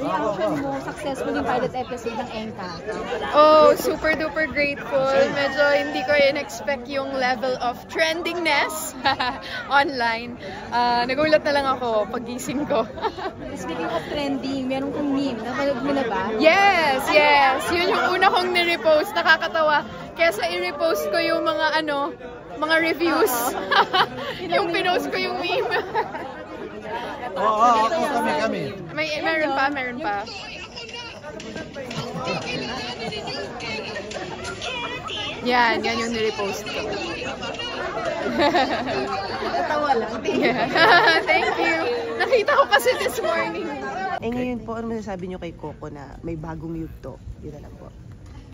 reaction mo, successful yung pilot episode ng Encanto? Oh, super duper grateful. Medyo hindi ko in-expect yung level of trendingness online. Nagulat na lang ako paggising ko. Speaking of trending, meron kong meme. Napanood mo na ba? Yes, yes. Yun yung una kong ni-repost. Nakakatawa. Kesa i-repost ko yung mga mga reviews. Yung pinost ko yung meme. Kami. Meron pa. Yan yung ni-repost ko. Natawa lang. Thank you. Nakita ko kasi this morning. Ngayon po, ano masasabi nyo kay Coco na may bagong yugto? Yun na lang po.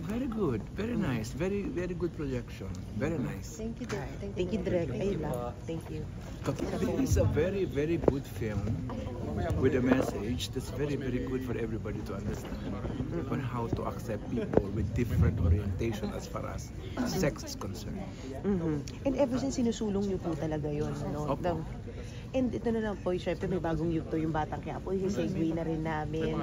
Very good, very nice, very good projection, very nice. Thank you, Direk. Thank you, Direk. Ayun lang. Thank you. It's a very good film with a message that's very good for everybody to understand on how to accept people with different orientation as far as sex is concerned. And ever since sinusulong nyo po talaga yun, no? And ito na lang po, syempre may bagong yugto yung Batang Quiapo. I-segue na rin namin.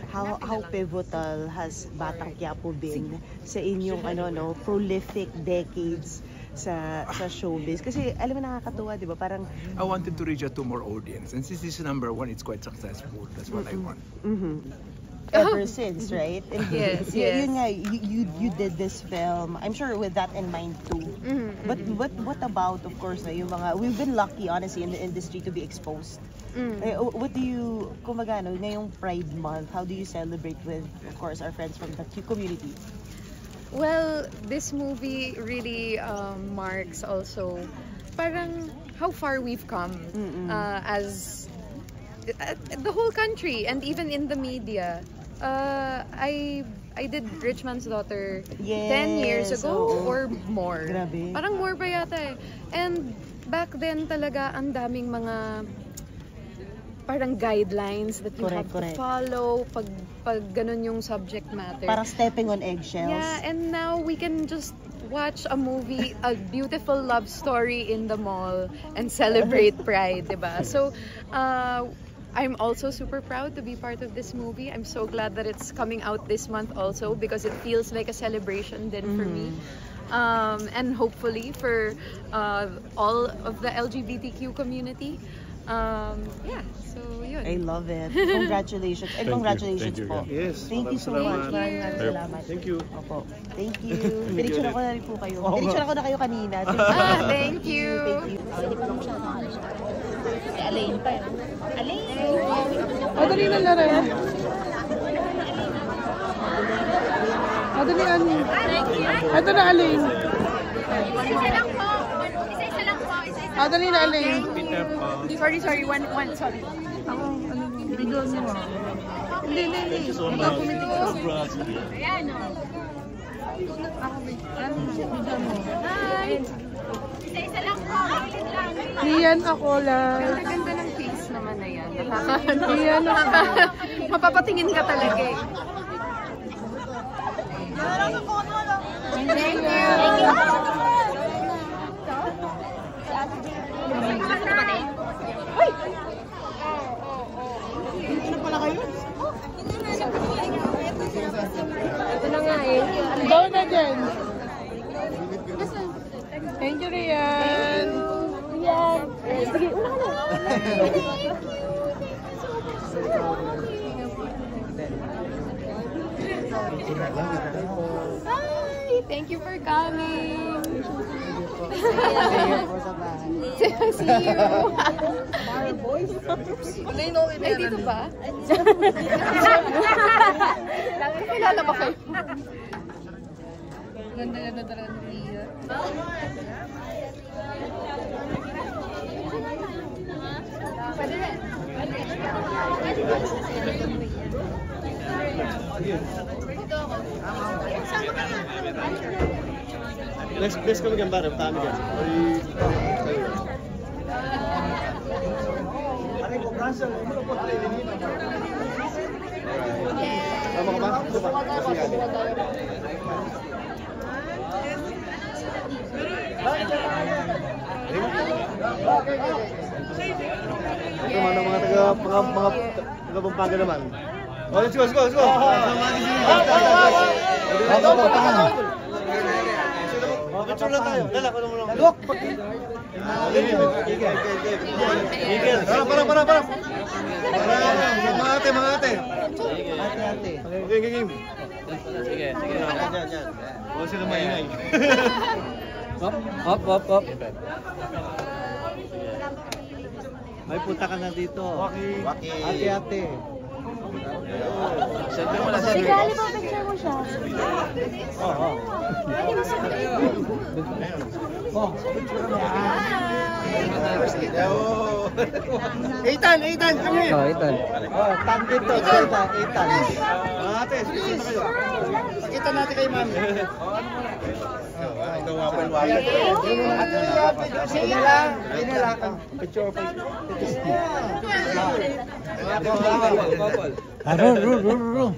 How pivotal has Batang Quiapo been sa inyong prolific decades sa showbiz? Kasi alam mo, nakakatuwa, di ba? Parang I wanted to reach out to more audience, and since this is #1, it's quite successful. That's what I want. Ever since, right? And Yes. Yun nga, you did this film, I'm sure with that in mind too. But what about, of course, yung mga, we've been lucky, honestly, in the industry to be exposed. What do you, kumbaga, ngayong Pride Month, how do you celebrate with, of course, our friends from the community? Well, this movie really marks also parang how far we've come as the whole country and even in the media. I did Rich Man's Daughter 10 years ago or more. Grabe. Parang more pa yata eh. And back then talaga ang daming mga parang guidelines that you have to follow pag ganun yung subject matter. Parang stepping on eggshells. Yeah, and now we can just watch a movie, a beautiful love story in the mall and celebrate Pride, diba? So, I'm also super proud to be part of this movie. I'm so glad that it's coming out this month also because it feels like a celebration then for me. And hopefully for all of the LGBTQ community. Yeah, so yun. I love it. Congratulations. And congratulations po. Yes. Thank you so much. Maraming salamat. Thank you. Opo. Thank you. Diretso ko na rin po kayo. Diretso ko na kayo kanina. Thank you. Thank you. Alain pa. Alain! Dali na rin. Dali Ani. Ito na Alain. Isa lang po. Isa lang po. Dali na Alain. Sorry, sorry. Sorry. Ako, video niyo mo. Hindi. Ikaw pumitik ko. Ayan o. Video mo. Hi! Isa lang po. Riyan ako lang. Ganda ng face naman na yan. Riyan ako. Mapapatingin ka talaga eh. Thank you. Ito na nga eh. Go na dyan. Thank you, Rian. Rian. Sige, una ka na. Hi! Thank you for coming. See you. Ay, dito ba? Kilala ba kayo? Ganda talaga ni Rian. Pwede rin. Next kami gambar, kami gan. Ito mga taga Pampanga naman. Oh, let's go, let's go, let's go. Picture lang tayo. Lala, ano mo lang. Look! Para. Mga ate. Okay, game. Sige. Diyan. Huwag sila maingay. Up. Ay, punta ka na dito. Waki. Ate. Siyempre mo na siya. Sigali pa picture mo siya. Ethan, come here. Ethan. Tag dito. Ethan. Ate, sige na kayo. Pakita natin kay ma'am. Sige lang. Picture pa. Roll.